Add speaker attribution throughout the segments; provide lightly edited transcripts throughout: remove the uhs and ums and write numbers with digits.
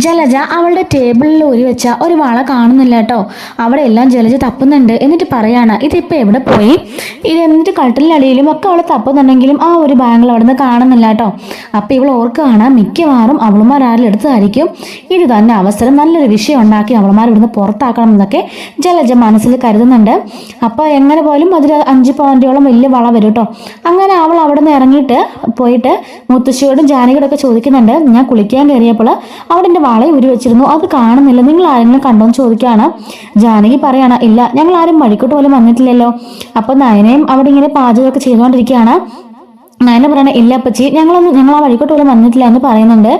Speaker 1: ജലജ അവളുടെ ടേബിളിൽ ഊരി വെച്ച ഒരു വള കാണുന്നില്ല കേട്ടോ. അവിടെ എല്ലാം ജലജ തപ്പുന്നുണ്ട്. എന്നിട്ട് പറയാണ് ഇതിപ്പോ എവിടെ പോയി. ഇത് എന്നിട്ട് കട്ടിലടിയിലും ഒക്കെ അവളെ തപ്പുന്നുണ്ടെങ്കിലും ആ ഒരു ബാങ്കിൾ അവിടെ നിന്ന് കാണുന്നില്ല കേട്ടോ. അപ്പൊ ഇവൾ ഓർക്കുകയാണ് മിക്കവാറും അവളുമാർ ആരിൽ എടുത്തതായിരിക്കും. ഇത് തന്നെ അവസരം, നല്ലൊരു വിഷയം ഉണ്ടാക്കി അവളുമാർ ഇവിടുന്ന് പുറത്താക്കണം എന്നൊക്കെ ജലജ മനസ്സിൽ കരുതുന്നുണ്ട്. അപ്പൊ എങ്ങനെ പോലും അതിൽ 5 പവന്റോളം വലിയ വള വരും കേട്ടോ. അങ്ങനെ അവൾ അവിടെ നിന്ന് ഇറങ്ങിയിട്ട് പോയിട്ട് മുത്തശ്ശിയോടും ജാനകിയോടും ഒക്കെ ചോദിക്കുന്നുണ്ട്. ഞാൻ കുളിക്കാൻ കയറിയപ്പോൾ അവിടെ എന്റെ വള ഉരി വെച്ചിരുന്നു, അത് കാണുന്നില്ല, നിങ്ങൾ ആരെങ്കിലും കണ്ടോന്ന് ചോദിക്കുകയാണ്. ജാനകി പറയാണ് ഇല്ല, ഞങ്ങൾ ആരും വഴിക്കോട്ട് പോലും വന്നിട്ടില്ലല്ലോ. അപ്പൊ നയനയും അവിടെ ഇങ്ങനെ പാചകമൊക്കെ ചെയ്തുകൊണ്ടിരിക്കുകയാണ്. നയന പറയണ ഇല്ല അപ്പച്ചി, ഞങ്ങൾ ആ വഴിക്കോട്ട് പോലും വന്നിട്ടില്ല എന്ന് പറയുന്നുണ്ട്.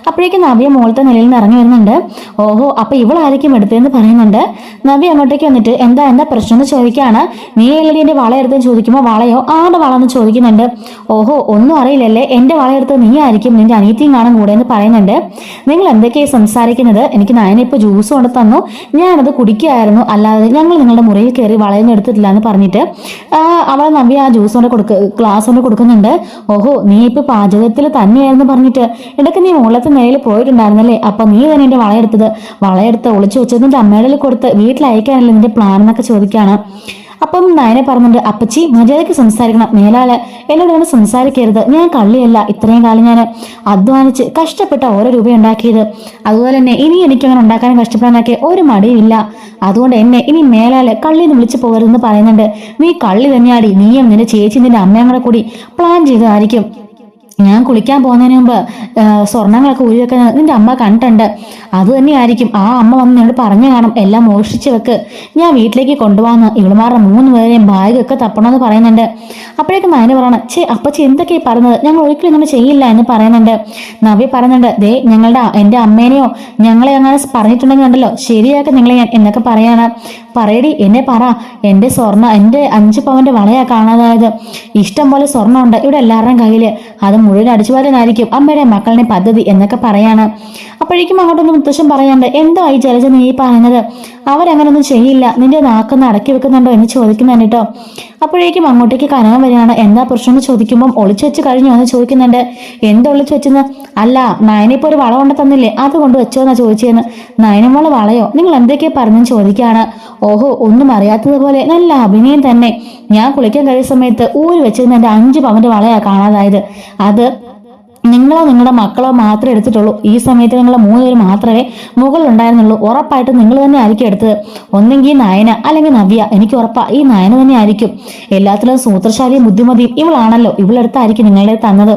Speaker 1: അപ്പോഴേക്കും നവ്യ മുകളിലത്തെ നിലയിൽ നിന്ന് ഇറങ്ങി വരുന്നുണ്ട്. ഓഹോ, അപ്പൊ ഇവളായിരിക്കും എടുത്തതെന്ന് പറയുന്നുണ്ട്. നവ്യ അങ്ങോട്ടേക്ക് വന്നിട്ട് എന്താ പ്രശ്നം എന്ന് ചോദിക്കുകയാണ്. നീ എല്ലടി എന്റെ വള എടുത്തെന്ന് ചോദിക്കുമ്പോൾ വളയോ ആരുടെ വള എന്ന് ചോദിക്കുന്നുണ്ട്. ഓഹോ, ഒന്നും അറിയില്ലല്ലേ, എന്റെ വള എടുത്തത് നീ ആയിരിക്കും, നിന്റെ അനിയത്തിയും കാണാൻ കൂടെ എന്ന് പറയുന്നുണ്ട്. നിങ്ങൾ എന്തൊക്കെയാണ് സംസാരിക്കുന്നത്? എനിക്ക് നയന ഇപ്പൊ ജ്യൂസ് കൊണ്ട് തന്നു, ഞാനത് കുടിക്കുകയായിരുന്നു, അല്ലാതെ ഞങ്ങൾ നിങ്ങളുടെ മുറിയിൽ കയറി വളയൊന്നും എടുത്തിട്ടില്ല എന്ന് പറഞ്ഞിട്ട് അവളെ നവ്യ ആ ജ്യൂസ് കൊണ്ട് ഗ്ലാസ് കൊണ്ട് കൊടുക്കുന്നുണ്ട്. ഓഹോ, നീ ഇപ്പൊ പാചകത്തിൽ തന്നെയായിരുന്നു പറഞ്ഞിട്ട് ഇടയ്ക്ക് നീ മുകളിലത്തെ നിലയിൽ പോയിട്ടുണ്ടായിരുന്നല്ലേ, അപ്പൊ നീ തന്നെ എന്റെ വളയെടുത്ത് ഒളിച്ചു വെച്ചത് നിന്റെ അമ്മയുടെ കൊടുത്ത് വീട്ടിൽ അയക്കാനല്ലേ നിന്റെ പ്ലാൻ എന്നൊക്കെ ചോദിക്കാണ്. അപ്പം നയന പറഞ്ഞിട്ട് അപ്പച്ചി മര്യാദയ്ക്ക് സംസാരിക്കണം, മേലാല് എന്നോട് അങ്ങനെ സംസാരിക്കരുത്, ഞാൻ കള്ളിയല്ല, ഇത്രയും കാലം ഞാൻ അധ്വാനിച്ച് കഷ്ടപ്പെട്ട ഓരോ രൂപ ഉണ്ടാക്കിയത്, അതുപോലെ തന്നെ ഇനി എനിക്ക് അങ്ങനെ ഉണ്ടാക്കാനും കഷ്ടപ്പെടാനൊക്കെ ഒരു മടിയുമില്ല, അതുകൊണ്ട് എന്നെ ഇനി മേലാല് കള്ളിന്ന് വിളിച്ചു പോകരുതെന്ന് പറയുന്നുണ്ട്. നീ കള്ളി തന്നെയാടി, നീയും നിന്റെ ചേച്ചി നിന്റെ അമ്മയും കൂടെ കൂടി പ്ലാൻ ചെയ്തതായിരിക്കും. ഞാൻ കുളിക്കാൻ പോകുന്നതിന് മുമ്പ് സ്വർണ്ണങ്ങളൊക്കെ ഊരി വെക്കുന്നത് നിന്റെ അമ്മ കണ്ടിട്ടുണ്ട്, അത് തന്നെയായിരിക്കും ആ അമ്മ വന്ന് എന്നോട് പറഞ്ഞു കാണും എല്ലാം മോഷിച്ച് വെക്ക്, ഞാൻ വീട്ടിലേക്ക് കൊണ്ടുപോകാന്ന് ഇവളുമാരുടെ 3 പേരെയും ബാഗൊക്കെ തപ്പണമെന്ന് പറയുന്നുണ്ട്. അപ്പോഴേക്കും നയന പറയണം അപ്പച്ചി എന്തൊക്കെയാ പറയുന്നത്, ഞങ്ങൾ ഒരിക്കലും ഇങ്ങനെ ചെയ്യില്ല എന്ന് പറയുന്നുണ്ട്. നവ്യ പറയുന്നുണ്ട് ദേ എന്റെ അമ്മേനെയോ ഞങ്ങളെ അങ്ങനെ പറഞ്ഞിട്ടുണ്ടെങ്കിൽ ഉണ്ടല്ലോ ശരിയാക്കി നിങ്ങളെ ഞാൻ എന്നൊക്കെ പറയാണ്. പറയടി എന്നെ പറ, എന്റെ 5 പവന്റെ വളയാ കാണാതായത്, ഇഷ്ടം പോലെ സ്വർണ്ണം ഉണ്ട് ഇവിടെ എല്ലാവരുടെയും കയ്യില്, അത് മുഴുവൻ അടിച്ചുപാലനായിരിക്കും അമ്മയുടെ മക്കളുടെ പദ്ധതി എന്നൊക്കെ പറയാണ്. അപ്പോഴേക്കും അങ്ങോട്ടൊന്ന് മുത്തശ്ശൻ പറയാണ്ട് എന്താ ഈ ജലജ നീ പറയുന്നത്, അവരങ്ങനൊന്നും ചെയ്യില്ല, നിന്റെ നാക്കൊന്ന് അടക്കി വെക്കുന്നുണ്ടോ എന്ന് ചോദിക്കുന്നുണ്ട് കേട്ടോ. അപ്പോഴേക്കും അങ്ങോട്ടേക്ക് കനകം വരികയാണ്. എന്താ പ്രശ്നം എന്ന് ചോദിക്കുമ്പോൾ ഒളിച്ചു വെച്ച് കഴിഞ്ഞോ എന്ന് ചോദിക്കുന്നുണ്ട്. എന്താ ഒളിച്ചു വെച്ചെന്ന്? അല്ല നയനിപ്പോ ഒരു വള കൊണ്ട് തന്നില്ലേ, അത് കൊണ്ട് വെച്ചോന്നാ ചോദിച്ചതെന്ന്. നയനമോളെ വളയോ, നിങ്ങൾ എന്തൊക്കെയാ പറഞ്ഞെന്ന് ചോദിക്കുകയാണ്. ഓഹോ, ഒന്നും അറിയാത്തതുപോലെ നല്ല അഭിനയം തന്നെ. ഞാൻ കുളിക്കാൻ കഴിയ സമയത്ത് ഊരി വെച്ചിരുന്ന എന്റെ 5 പവന്റെ വളയാ കാണാതായത്, അത് നിങ്ങളോ നിങ്ങളുടെ മക്കളോ മാത്രമേ എടുത്തിട്ടുള്ളൂ. ഈ സമയത്ത് നിങ്ങളെ 3 പേര് മാത്രമേ മുകളിലുണ്ടായിരുന്നുള്ളൂ. ഉറപ്പായിട്ടും നിങ്ങൾ തന്നെ ആയിരിക്കും എടുത്തത്, ഒന്നെങ്കിൽ നയന അല്ലെങ്കിൽ നവ്യ. എനിക്ക് ഉറപ്പാ ഈ നയന തന്നെ ആയിരിക്കും. എല്ലാത്തിലും സൂത്രശാലിയും ബുദ്ധിമതിയും ഇവളാണല്ലോ, ഇവളെടുത്തായിരിക്കും നിങ്ങളെ തന്നത്.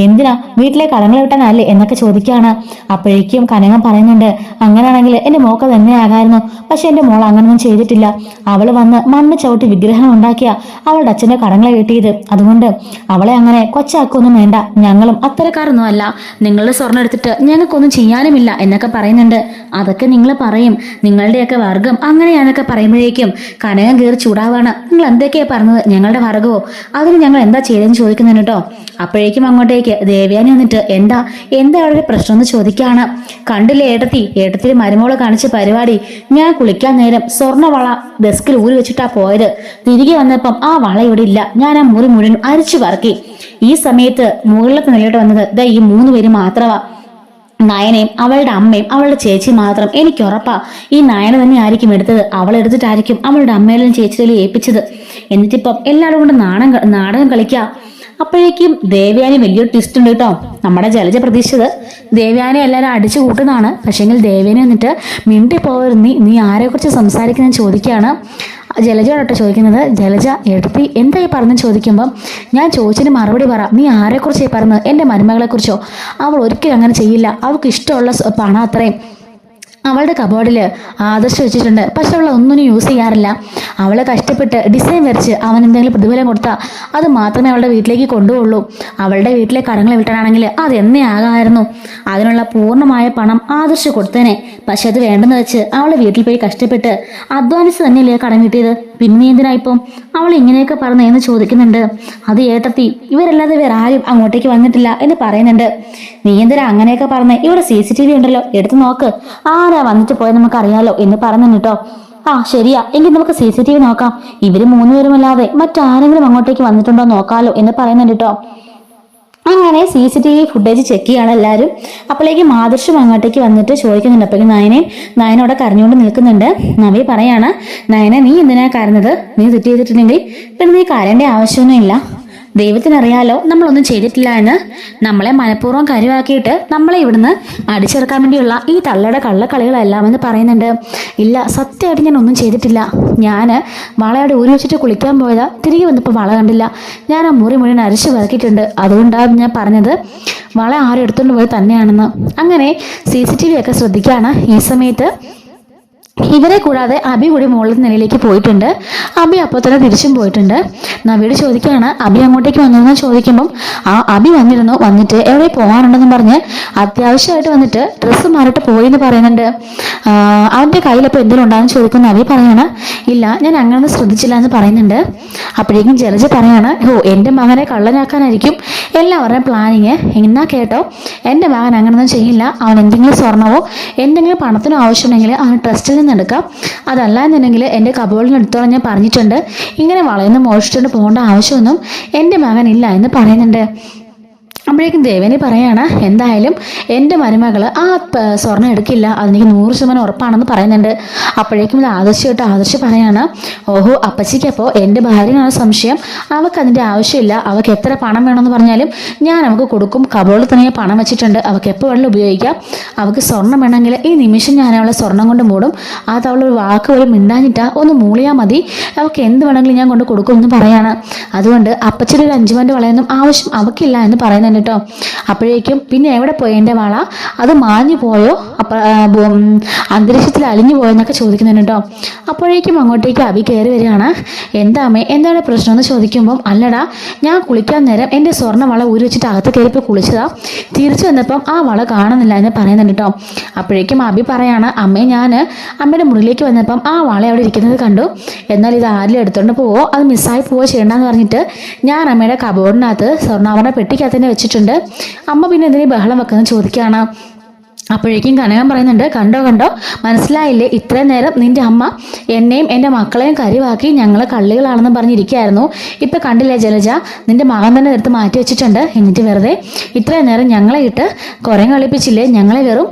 Speaker 1: എന്തിനാ വീട്ടിലെ കടങ്ങളെ വിട്ടാനല്ലേ എന്നൊക്കെ ചോദിക്കുകയാണ്. അപ്പോഴേക്കും കനകം പറയുന്നുണ്ട് അങ്ങനെയാണെങ്കിൽ എന്റെ മോക്ക തന്നെ ആകായിരുന്നു, പക്ഷെ എന്റെ മോൾ അങ്ങനൊന്നും ചെയ്തിട്ടില്ല. അവള് വന്ന് മണ്ണ് ചവിട്ടി വിഗ്രഹം ഉണ്ടാക്കിയ അവളുടെ അച്ഛന്റെ കടങ്ങളെ കിട്ടിയത്, അതുകൊണ്ട് അവളെ അങ്ങനെ കൊച്ചാക്കൊന്നും വേണ്ട, ഞങ്ങളും അത്തരക്കാരൊന്നും അല്ല, നിങ്ങളുടെ സ്വർണ്ണം എടുത്തിട്ട് ഞങ്ങൾക്കൊന്നും ചെയ്യാനുമില്ല എന്നൊക്കെ പറയുന്നുണ്ട്. അതൊക്കെ നിങ്ങൾ പറയും, നിങ്ങളുടെയൊക്കെ വർഗം അങ്ങനെയാണൊക്കെ പറയുമ്പോഴേക്കും കനകം കയറി ചൂടാവാണ്. നിങ്ങൾ എന്തൊക്കെയാ പറഞ്ഞത്, ഞങ്ങളുടെ വർഗമോ, അതിന് ഞങ്ങൾ എന്താ ചെയ്തെന്ന് ചോദിക്കുന്നുണ്ട് കേട്ടോ. അപ്പോഴേക്കും അങ്ങോട്ടേക്ക് ദേവയാനി വന്നിട്ട് എന്താ അവിടെ പ്രശ്നം എന്ന് ചോദിക്കുകയാണ്. കണ്ടില്ലേ ഏട്ടത്തിൽ മരുമോള് കാണിച്ച പരിപാടി, ഞാൻ കുളിക്കാൻ നേരം സ്വർണ്ണവള ഡെസ്കിൽ ഊരി വെച്ചിട്ടാ പോയത്, തിരികെ വന്നപ്പം ആ വള ഇവിടെ ഇല്ല, ഞാൻ ആ മുറി മുഴുവൻ അരിച്ചു പറക്കി. ഈ സമയത്ത് മുകളിലത്തെ നിലയിട്ട് വന്നത് ഈ 3 പേര് മാത്രമാ, നയനയും അവളുടെ അമ്മയും അവളുടെ ചേച്ചി മാത്രം. എനിക്ക് ഉറപ്പാ ഈ നയന തന്നെ ആയിരിക്കും എടുത്തത്, അവളെടുത്തിട്ടായിരിക്കും അവളുടെ അമ്മയിലും ചേച്ചിയിലും ഏൽപ്പിച്ചത്. എന്നിട്ടിപ്പം എല്ലാവരും കൊണ്ട് നാടകം കളിക്കുക. അപ്പോഴേക്കും ദേവയാനി വലിയൊരു ട്വിസ്റ്റ് ഉണ്ട് കേട്ടോ. നമ്മുടെ ജലജ പ്രതീക്ഷിച്ചത് ദേവയാനെ എല്ലാവരും അടിച്ചു കൂട്ടുന്നതാണ്, പക്ഷെങ്കിൽ ദേവയാനി വന്നിട്ട് മിണ്ടി പോകരുത്, നീ ആരെക്കുറിച്ച് സംസാരിക്കുന്നതെന്ന് ചോദിക്കുകയാണ്. ജലജയോടൊട്ട് ചോദിക്കുന്നത്. ജലജ എടുത്തി എന്തായി പറഞ്ഞു ചോദിക്കുമ്പം ഞാൻ ചോദിച്ചതിന് മറുപടി പറ, നീ ആരെക്കുറിച്ചായി പറഞ്ഞത്? എൻ്റെ മരുമകളെക്കുറിച്ചോ? അവൾ ഒരിക്കലും അങ്ങനെ ചെയ്യില്ല, അവൾക്ക് ഇഷ്ടമുള്ള പണം അത്രയും അവളുടെ കബോർഡില് ആദർശ് വെച്ചിട്ടുണ്ട്, പക്ഷെ അവൾ ഒന്നിനും യൂസ് ചെയ്യാറില്ല. അവളെ കഷ്ടപ്പെട്ട് ഡിസൈൻ വരച്ച് അവൻ എന്തെങ്കിലും പ്രതിഫലം കൊടുത്താൽ അത് മാത്രമേ അവളുടെ വീട്ടിലേക്ക് കൊണ്ടുപോകുള്ളൂ. അവളുടെ വീട്ടിലെ കടങ്ങൾ വിട്ടാണെങ്കിൽ അത് എന്നേ ആകാമായിരുന്നു, അതിനുള്ള പൂർണ്ണമായ പണം ആദർശ് കൊടുത്തേനെ. പക്ഷെ അത് വേണ്ടെന്ന് വെച്ച് അവളെ വീട്ടിൽ പോയി കഷ്ടപ്പെട്ട് അധ്വാനിച്ച് തന്നെയല്ലേ കടം കിട്ടിയത്, പിന്നെ എന്തിനായിപ്പം അവൾ ഇങ്ങനെയൊക്കെ പറഞ്ഞു എന്ന് ചോദിക്കുന്നുണ്ട്. അത് ഏട്ടത്തി, ഇവരല്ലാതെ വേറെ ആരും അങ്ങോട്ടേക്ക് വന്നിട്ടില്ല എന്ന് പറയുന്നുണ്ട്. നീ എന്തിനാ അങ്ങനെയൊക്കെ പറഞ്ഞേ, ഇവിടെ CCTV ഉണ്ടല്ലോ, എടുത്തു നോക്ക്, ആരാ വന്നിട്ട് പോയത് നമുക്കറിയാലോ എന്ന് പറയുന്നുണ്ട് കേട്ടോ. ആ ശരിയാ, എങ്കിൽ നമുക്ക് CCTV നോക്കാം, ഇവര് 3 പേരുമല്ലാതെ മറ്റാരെങ്കിലും അങ്ങോട്ടേക്ക് വന്നിട്ടുണ്ടോ നോക്കാലോ എന്ന് പറയുന്നുണ്ട് കേട്ടോ. അങ്ങനെ CCTV ഫുട്ടേജ് ചെക്ക് ചെയ്യാണ് എല്ലാവരും. അപ്പോഴേക്കും ആദർശം അങ്ങോട്ടേക്ക് വന്നിട്ട് ചോദിക്കുന്നുണ്ട്. അപ്പോഴേക്കും നയനോടെ കരഞ്ഞുകൊണ്ട് നിൽക്കുന്നുണ്ട്. നവ്യ പറയാണ്, നയന നീ എന്തിനാ കരഞ്ഞത്? നീ തെറ്റ് ചെയ്തിട്ടുണ്ടെങ്കിൽ പിന്നെ നീ കരയേണ്ട ആവശ്യമൊന്നുമില്ല. ദൈവത്തിനറിയാലോ നമ്മളൊന്നും ചെയ്തിട്ടില്ല എന്ന്. നമ്മളെ മനഃപൂർവ്വം കരുവാക്കിയിട്ട് നമ്മളെ ഇവിടുന്ന് അടിച്ചിറക്കാൻ വേണ്ടിയുള്ള ഈ തള്ളയുടെ കള്ളക്കളികളെല്ലാം എന്ന് പറയുന്നുണ്ട്. ഇല്ല, സത്യമായിട്ട് ഞാൻ ഒന്നും ചെയ്തിട്ടില്ല. ഞാൻ വളയോടെ ഊരി വെച്ചിട്ട് കുളിക്കാൻ പോയതാ. തിരികെ വന്നപ്പോൾ വള കണ്ടില്ല. ഞാൻ ആ മുറി മുഴുവൻ അരിച്ചു വറക്കിയിട്ടുണ്ട്. അതുകൊണ്ടാണ് ഞാൻ പറഞ്ഞത് വള ആരും എടുത്തുകൊണ്ട് പോയത് തന്നെയാണെന്ന്. അങ്ങനെ CCTV ഒക്കെ ശ്രദ്ധിക്കുകയാണ്. ഈ സമയത്ത് ഇവരെ കൂടാതെ അബി കൂടി മുകളിൽ നിലയിലേക്ക് പോയിട്ടുണ്ട്. അബി അപ്പോൾ തന്നെ തിരിച്ചും പോയിട്ടുണ്ട്. നവിയോട് ചോദിക്കുകയാണ്, അബി അങ്ങോട്ടേക്ക് വന്നതെന്ന് ചോദിക്കുമ്പം അബി വന്നിരുന്നു. വന്നിട്ട് എവിടെ പോകാനുണ്ടെന്ന് പറഞ്ഞ് അത്യാവശ്യമായിട്ട് വന്നിട്ട് ഡ്രസ്സ് മാറിയിട്ട് പോയി എന്ന് പറയുന്നുണ്ട്. അവൻ്റെ കയ്യിലപ്പോൾ എന്തെങ്കിലും ഉണ്ടാകുന്ന ചോദിക്കുന്ന അബി പറയാണ്, ഇല്ല ഞാൻ അങ്ങനൊന്നും ശ്രദ്ധിച്ചില്ല എന്ന് പറയുന്നുണ്ട്. അപ്പോഴേക്കും ജലജ പറയാണ്, എൻ്റെ മകനെ കള്ളനാക്കാനായിരിക്കും എല്ലാവരുടെയും പ്ലാനിങ്. എന്നാ കേട്ടോ, എൻ്റെ മകൻ അങ്ങനൊന്നും ചെയ്യില്ല. അവൻ എന്തെങ്കിലും സ്വർണവോ എന്തെങ്കിലും പണത്തിനോ ആവശ്യമുണ്ടെങ്കിൽ അവൻ ട്രസ്റ്റിൽ നിന്ന് എടുക്കാം. അതല്ല എന്നുണ്ടെങ്കിൽ എൻ്റെ കബോളിന് എടുത്തോളം ഞാൻ പറഞ്ഞിട്ടുണ്ട്. ഇങ്ങനെ വളയുന്ന മോഷിച്ചുകൊണ്ട് പോകേണ്ട ആവശ്യമൊന്നും എൻ്റെ മകനില്ല എന്ന് പറയുന്നുണ്ട്. അപ്പോഴേക്കും ദേവനി പറയാണ്, എന്തായാലും എൻ്റെ മരുമകൾ ആ സ്വർണ്ണം എടുക്കില്ല, അതെനിക്ക് 100% ഉറപ്പാണെന്ന് പറയുന്നുണ്ട്. അപ്പോഴേക്കും ഇത് ആദർശ് പറയാണ്, ഓഹോ അപ്പച്ചിക്കപ്പോൾ എൻ്റെ ഭാര്യനാണ് സംശയം. അവൾക്ക് അതിൻ്റെ ആവശ്യമില്ല. അവൾക്ക് എത്ര പണം വേണമെന്ന് പറഞ്ഞാലും ഞാൻ അവൾക്ക് കൊടുക്കും. കബോളിൽ തന്നെ പണം വെച്ചിട്ടുണ്ട്. അവൾക്ക് എപ്പോൾ വേണമെങ്കിലും ഉപയോഗിക്കാം. അവൾക്ക് സ്വർണ്ണം വേണമെങ്കിൽ ഈ നിമിഷം ഞാൻ അവളെ സ്വർണ്ണം കൊണ്ട് മൂടും. അത് അവളൊരു വാക്ക് പോലും മിണ്ടാഞ്ഞിട്ടാ ഒന്ന് മൂളിയാൽ മതി. അവൾക്ക് എന്ത് വേണമെങ്കിലും ഞാൻ കൊണ്ട് കൊടുക്കും എന്ന് പറയാണ്. അതുകൊണ്ട് അപ്പച്ചിയുടെ ഒരു 5 പവൻ്റെ വളയൊന്നും ആവശ്യം അവൾക്കില്ല എന്ന് പറയുന്നുണ്ട് കേട്ടോ. അപ്പോഴേക്കും പിന്നെ എവിടെ പോയി എൻ്റെ വള? അത് മാഞ്ഞു പോയോ? അന്തരീക്ഷത്തിൽ അലിഞ്ഞു പോയോ എന്നൊക്കെ ചോദിക്കുന്നുണ്ട് കേട്ടോ. അപ്പോഴേക്കും അങ്ങോട്ടേക്ക് അബി കയറി വരികയാണ്. എന്താ അമ്മേ, എന്താണ് പ്രശ്നം എന്ന് ചോദിക്കുമ്പം, അല്ലടാ ഞാൻ കുളിക്കാൻ നേരം എൻ്റെ സ്വർണ്ണ വള ഊരി വെച്ചിട്ട് അകത്ത് കയറിപ്പോൾ കുളിച്ചതാ. തിരിച്ചു വന്നപ്പം ആ വള കാണുന്നില്ല എന്ന് പറയുന്നുണ്ട് കേട്ടോ. അപ്പോഴേക്കും അബി പറയാണ്, അമ്മേ ഞാൻ അമ്മയുടെ മുറിയിലേക്ക് വന്നപ്പം ആ വള അവിടെ ഇരിക്കുന്നത് കണ്ടു. എന്നാൽ ഇത് ആരിലും എടുത്തോണ്ട് പോവോ അത് മിസ്സായി പോവോ ചെയ്യണ്ടെന്ന് പറഞ്ഞിട്ട് ഞാൻ അമ്മയുടെ കബോർഡിനകത്ത് സ്വർണ്ണാഭരണ പെട്ടിക്കകത്ത് തന്നെ വെച്ചിട്ടുണ്ട്. അമ്മ പിന്നെ എന്തിനീ ബഹളം വെക്കുന്നത് ചോദിക്കുകയാണ്. അപ്പോഴേക്കും കനകം പറയുന്നുണ്ട്, കണ്ടോ മനസ്സിലായില്ലേ, ഇത്രയും നേരം നിന്റെ അമ്മ എന്നെയും എൻ്റെ മക്കളെയും കരിവാക്കി ഞങ്ങൾ കള്ളികളാണെന്ന് പറഞ്ഞിരിക്കുകയായിരുന്നു. ഇപ്പം കണ്ടില്ലേ ജലജ, നിന്റെ മകൻ തന്നെ എടുത്ത് മാറ്റി വെച്ചിട്ടുണ്ട്. എന്നിട്ട് വെറുതെ ഇത്രയും നേരം ഞങ്ങളെ ഇട്ട് കുറെ കളിപ്പിച്ചില്ലേ, ഞങ്ങളെ വെറും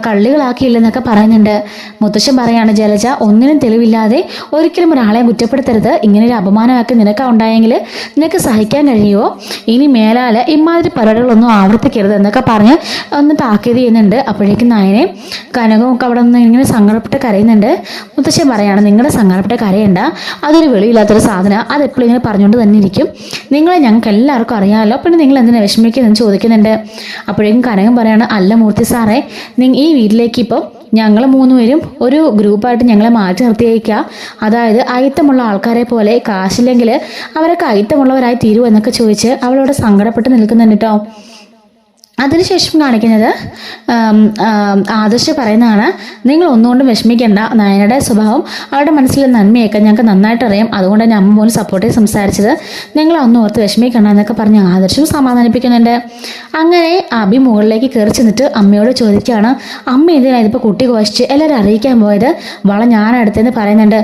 Speaker 1: കള്ളികളാക്കിയില്ലെന്നൊക്കെ പറയുന്നുണ്ട്. മുത്തശ്ശൻ പറയാണ്, ജലജ ഒന്നിനും തെളിവില്ലാതെ ഒരിക്കലും ഒരാളെ കുറ്റപ്പെടുത്തരുത്. ഇങ്ങനൊരു അപമാനമൊക്കെ നിനക്ക് ഉണ്ടായെങ്കിൽ നിനക്ക് സഹിക്കാൻ കഴിയുമോ? ഇനി മേലാൽ ഇമാതിരി പരിപാടികളൊന്നും ആവർത്തിക്കരുത് എന്നൊക്കെ പറഞ്ഞ് ഒന്ന് താക്കീത് ചെയ്യുന്നുണ്ട്. അപ്പോഴേക്കും നായനെ കനകവും ഒക്കെ അവിടെ നിന്ന് ഇങ്ങനെ സങ്കടപ്പെട്ട് കരയുന്നുണ്ട്. മുത്തശ്ശൻ പറയാണ്, നിങ്ങളുടെ സങ്കടപ്പെട്ട് കരയണ്ട, അതൊരു വെളിയില്ലാത്തൊരു സാധനം, അതെപ്പോഴും ഇങ്ങനെ പറഞ്ഞുകൊണ്ട് തന്നെ ഇരിക്കും. നിങ്ങളെ ഞങ്ങൾക്ക് എല്ലാവർക്കും അറിയാമല്ലോ, പിന്നെ നിങ്ങൾ എന്തിനാ വിഷമിക്കുന്നതെന്ന് ചോദിക്കുന്നുണ്ട്. അപ്പോഴേക്കും കനകം പറയാണ്, അല്ല മൂർത്തി സാറേ, ഈ വീട്ടിലേക്ക് ഇപ്പോൾ ഞങ്ങൾ 3 പേരും ഒരു ഗ്രൂപ്പായിട്ട് ഞങ്ങളെ മാറ്റി നിർത്തിയേക്കുക. അതായത് അയിത്തമുള്ള ആൾക്കാരെ പോലെ കാശില്ലെങ്കിൽ അവരൊക്കെ അയിത്തമുള്ളവരായി തീരുമോ എന്നൊക്കെ ചോദിച്ച് അവളോട് സങ്കടപ്പെട്ട് നിൽക്കുന്നുണ്ട് കേട്ടോ. അതിനുശേഷം കാണിക്കുന്നത് ആദർശ് പറയുന്നതാണ്, നിങ്ങൾ ഒന്നുകൊണ്ടും വിഷമിക്കേണ്ട. നയനയുടെ സ്വഭാവം അവരുടെ മനസ്സിലെ നന്മയൊക്കെ ഞങ്ങൾക്ക് നന്നായിട്ട് അറിയാം. അതുകൊണ്ട് തന്നെ അമ്മ പോലും സപ്പോർട്ട് ചെയ്ത് സംസാരിച്ചത്. നിങ്ങൾ ഒന്നും ഓർത്ത് വിഷമിക്കണ്ട എന്നൊക്കെ പറഞ്ഞ് ആദർശം സമാധാനിപ്പിക്കുന്നുണ്ട്. അങ്ങനെ അബി മുകളിലേക്ക് കയറി ചെന്നിട്ട് അമ്മയോട് ചോദിക്കുകയാണ്, അമ്മ എന്തിനാ ഇതിപ്പോൾ കുട്ടി കോശിച്ച് എല്ലാവരും അറിയിക്കാൻ പോയത്? വള ഞാൻ എടുത്തെന്ന് പറയുന്നുണ്ട്.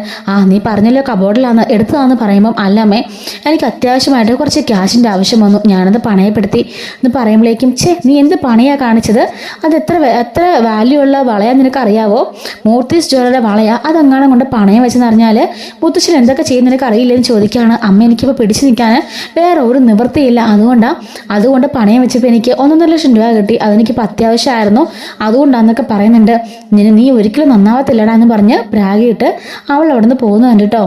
Speaker 1: നീ പറഞ്ഞല്ലോ കബോർഡിലാന്ന് എടുത്തതാന്ന് പറയുമ്പം, അല്ലമ്മേ എനിക്ക് അത്യാവശ്യമായിട്ട് കുറച്ച് ക്യാഷിൻ്റെ ആവശ്യം വന്നു, ഞാനത് പണയപ്പെടുത്തി എന്ന് പറയുമ്പോഴേക്കും, നീ എന്ത് പണിയാ കാണിച്ചത്? അത് എത്ര വാല്യൂ ഉള്ള വളയാ നിനക്ക് അറിയാവോ? മൂർത്തീസ് ജ്വല്ലറിയുടെ വളയാ. അതെങ്ങാനും കൊണ്ട് പണയം വെച്ചെന്ന് പറഞ്ഞാൽ മുത്തശ്ശൻ എന്തൊക്കെ ചെയ്യുന്ന നിനക്ക് അറിയില്ലെന്ന് ചോദിക്കുകയാണ്. അമ്മ എനിക്കിപ്പോൾ പിടിച്ചു നിൽക്കാൻ വേറെ ഒരു നിവൃത്തിയില്ല, അതുകൊണ്ട് പണയം വെച്ചപ്പോൾ എനിക്ക് 1.5 ലക്ഷം രൂപ കിട്ടി. അതെനിക്കിപ്പോൾ അത്യാവശ്യമായിരുന്നു, അതുകൊണ്ടാന്നൊക്കെ പറയുന്നുണ്ട്. നീ ഒരിക്കലും നന്നാവത്തില്ലടാ എന്ന് പറഞ്ഞ് പ്രാഗിയിട്ട് അവൾ അവിടെ നിന്ന് പോകുന്നുണ്ട് കേട്ടോ.